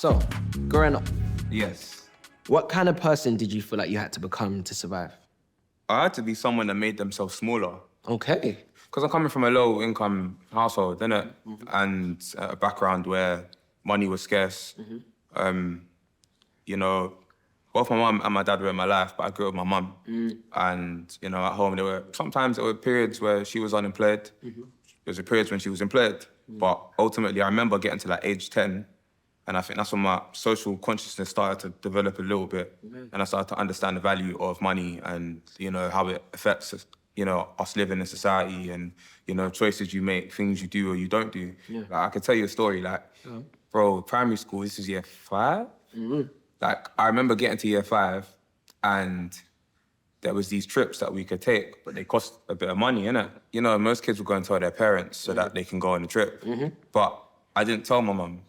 So, growing up, Yes. what kind of person did you feel like you had to become to survive? I had to be someone that made themselves smaller. Okay. Because I'm coming from a low-income household, innit? And a background where money was scarce. You know, both my mum and my dad were in my life, but I grew up with my mum. And, you know, at home, sometimes there were periods where she was unemployed. There was periods when she was employed. But ultimately, I remember getting to like age 10, and I think that's when my social consciousness started to develop a little bit. And I started to understand the value of money and, you know, how it affects us, you know, us living in society and, you know, choices you make, things you do or you don't do. Like, I could tell you a story, like, bro, primary school, this is year 5. Like, I remember getting to year 5 and there was these trips that we could take, but they cost a bit of money, innit? You know, most kids will go and tell their parents so that they can go on the trip. But I didn't tell my mum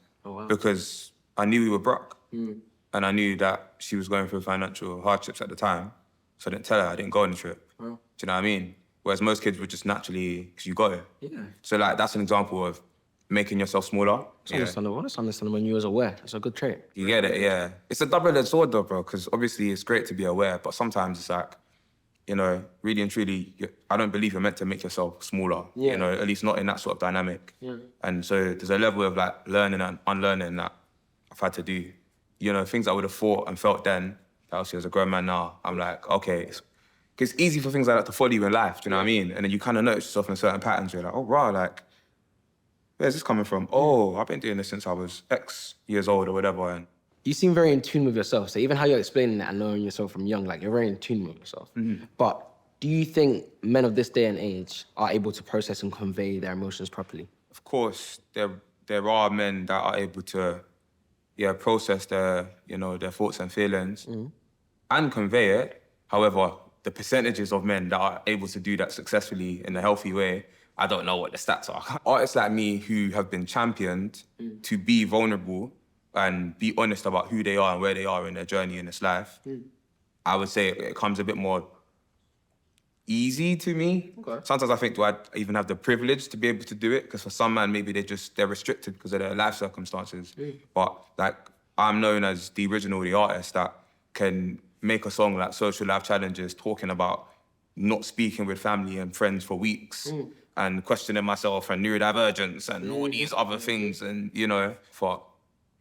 because I knew we were broke. And I knew that she was going through financial hardships at the time. So I didn't tell her, I didn't go on the trip. Do you know what I mean? Whereas most kids would just naturally, because you go. So like, that's an example of making yourself smaller. It's understandable. It's understandable when you was aware. It's a good trait. You get it, yeah. It's a double-edged sword though, bro, because obviously it's great to be aware, but sometimes it's like, you know, really and truly, I don't believe you're meant to make yourself smaller, you know, at least not in that sort of dynamic. And so there's a level of like learning and unlearning that I've had to do. You know, things I would have thought and felt then, that obviously as a grown man now, I'm like, okay, it's easy for things like that to follow you in life, do you know what I mean? And then you kind of notice yourself in certain patterns, you're like, oh, wow, like, where's this coming from? Oh, I've been doing this since I was X years old or whatever. And you seem very in tune with yourself. So even how you're explaining it and knowing yourself from young, like you're very in tune with yourself. But do you think men of this day and age are able to process and convey their emotions properly? Of course, there are men that are able to, process their, you know, their thoughts and feelings and convey it. However, the percentages of men that are able to do that successfully in a healthy way, I don't know what the stats are. Artists like me who have been championed to be vulnerable and be honest about who they are and where they are in their journey in this life, I would say it comes a bit more easy to me. Sometimes I think, do I even have the privilege to be able to do it? Because for some man, maybe they're restricted because of their life circumstances. But like, I'm known as Deeriginal, the artist that can make a song like Social Life Challenges talking about not speaking with family and friends for weeks and questioning myself and neurodivergence and all these other things. And, you know, for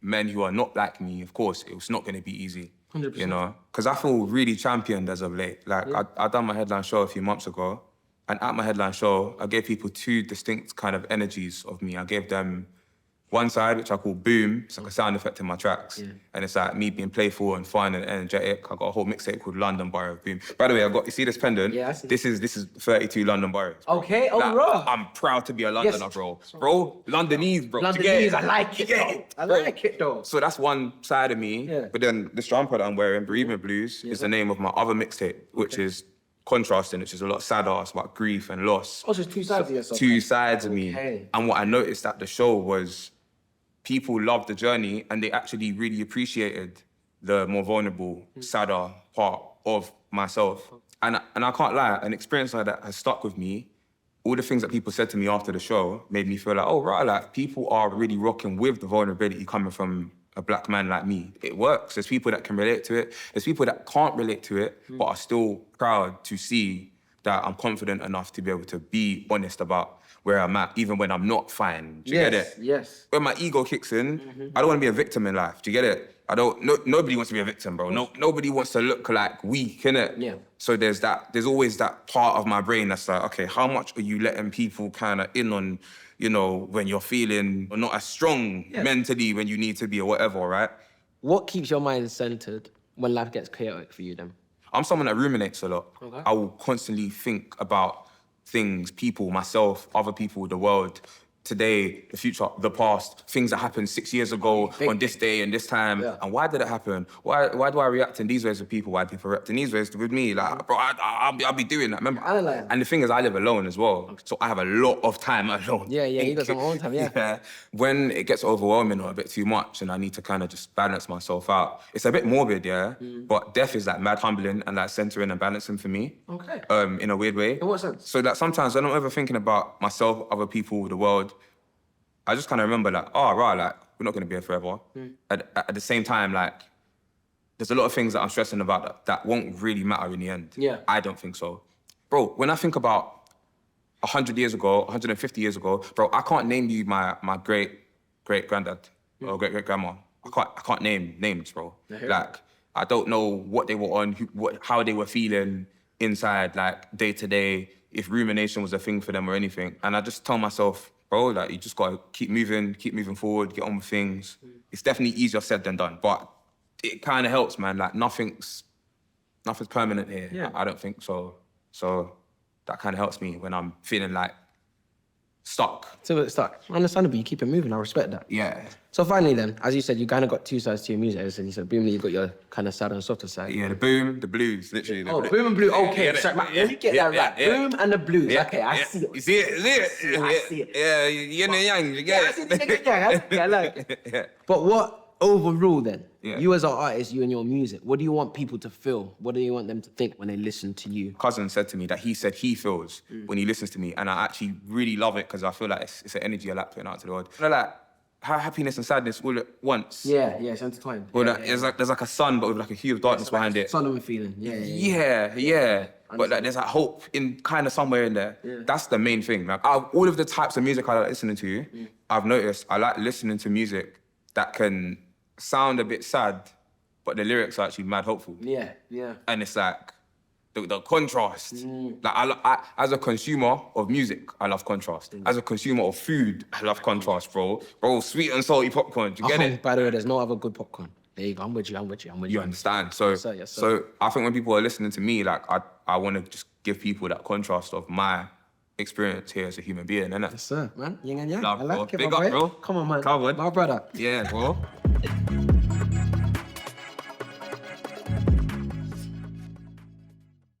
men who are not like me, of course, it's not going to be easy. 100%. You know, because I feel really championed as of late. Like, I done my headline show a few months ago, and at my headline show, I gave people 2 distinct kind of energies of me. I gave them one side, which I call boom. It's like a sound effect in my tracks. And it's like me being playful and fun and energetic. I got a whole mixtape called London Borough of Boom. By the way, you see this pendant? Yeah, I see. This is 32 London boroughs. Bro. Okay, like, raw. I'm proud to be a Londoner, bro. Bro, Londonese, bro. Londonese, I like it, though. I like it, though. So that's one side of me. But then this jumper that I'm wearing, Bereavement Blues, is the name of my other mixtape, which is Contrasting, which is a lot sadder. It's about grief and loss. Oh, so it's 2 sides of yourself. 2 sides of me. And what I noticed at the show was people loved the journey and they actually really appreciated the more vulnerable, sadder part of myself. And I can't lie, an experience like that has stuck with me. All the things that people said to me after the show made me feel like, oh, right, like people are really rocking with the vulnerability coming from a black man like me. It works. There's people that can relate to it. There's people that can't relate to it, but are still proud to see that I'm confident enough to be able to be honest about where I'm at, even when I'm not fine. Do you get it? Yes. When my ego kicks in, I don't want to be a victim in life. Do you get it? Nobody wants to be a victim, bro. Nobody wants to look like weak, innit? Yeah. So there's always that part of my brain that's like, okay, how much are you letting people kind of in on, you know, when you're feeling not as strong mentally when you need to be or whatever, right? What keeps your mind centered when life gets chaotic for you then? I'm someone that ruminates a lot. Okay. I will constantly think about things, people, myself, other people, the world, today, the future, the past, things that happened 6 years ago on this day and this time. And why did it happen? Why do I react in these ways with people? Why do people react in these ways with me? Like, bro, I'll be doing that, remember? And the thing is, I live alone as well. So I have a lot of time alone. Yeah, you got some own time, When it gets overwhelming or a bit too much and I need to kind of just balance myself out, it's a bit morbid, but death is like mad humbling and like centering and balancing for me. Okay. In a weird way. In what sense? So that sometimes when I'm ever thinking about myself, other people, the world, I just kind of remember like, oh, right, like, we're not gonna be here forever. At the same time, like, there's a lot of things that I'm stressing about that won't really matter in the end. Yeah. I don't think so. Bro, when I think about 100 years ago, 150 years ago, bro, I can't name you my great-granddad or great-great-grandma. I can't name names, bro. Like, I don't know what they were on, how they were feeling inside, like, day to day, if rumination was a thing for them or anything. And I just tell myself, bro, like, you just gotta keep moving forward, get on with things. It's definitely easier said than done, but it kind of helps, man. Like, nothing's permanent here. Yeah. I don't think so. So that kind of helps me when I'm feeling like stuck. So it's stuck. Understandable, you keep it moving, I respect that. Yeah. So finally then, as you said, you kind of got two sides to your music. As you said, boomly, you got your kind of sad and softer side. Yeah, the boom, the blues, literally. Oh, boom and blue, okay. Yeah, Sorry, yeah, let me get yeah, that right. yeah, Boom and the blues, okay, I see it. You see it? I see it. Yeah, yin and yang, you Yeah, get I see it. Yeah, I like it. Yeah. But what overall then, Yeah. you as an artist, you and your music, what do you want people to feel? What do you want them to think when they listen to you? Cousin said to me that he said he feels when he listens to me, and I actually really love it because I feel like it's an energy I like putting out to the world. I like happiness and sadness all at once. Yeah, it's intertwined. Or Yeah, like, there's like a sun, but with like a hue of darkness behind it. Sun and feeling, yeah. Yeah. But like, there's that hope in kind of somewhere in there. Yeah. That's the main thing. Like, out of all of the types of music I like listening to, I've noticed I like listening to music that can sound a bit sad, but the lyrics are actually mad hopeful. Yeah. And it's like the contrast. Like, I as a consumer of music, I love contrast. As a consumer of food, I love contrast, bro. Bro, sweet and salty popcorn. Do you get it? By the way, there's no other good popcorn. There you go. I'm with you. You understand? So, Yes, sir, yes, sir. so I think when people are listening to me, like, I want to just give people that contrast of my experience here as a human being, innit? Yes, sir, man. Yin and yang. Love, I like bro. it, Big my up, boy. bro. Come on, man. Covered. My brother. Yeah, bro.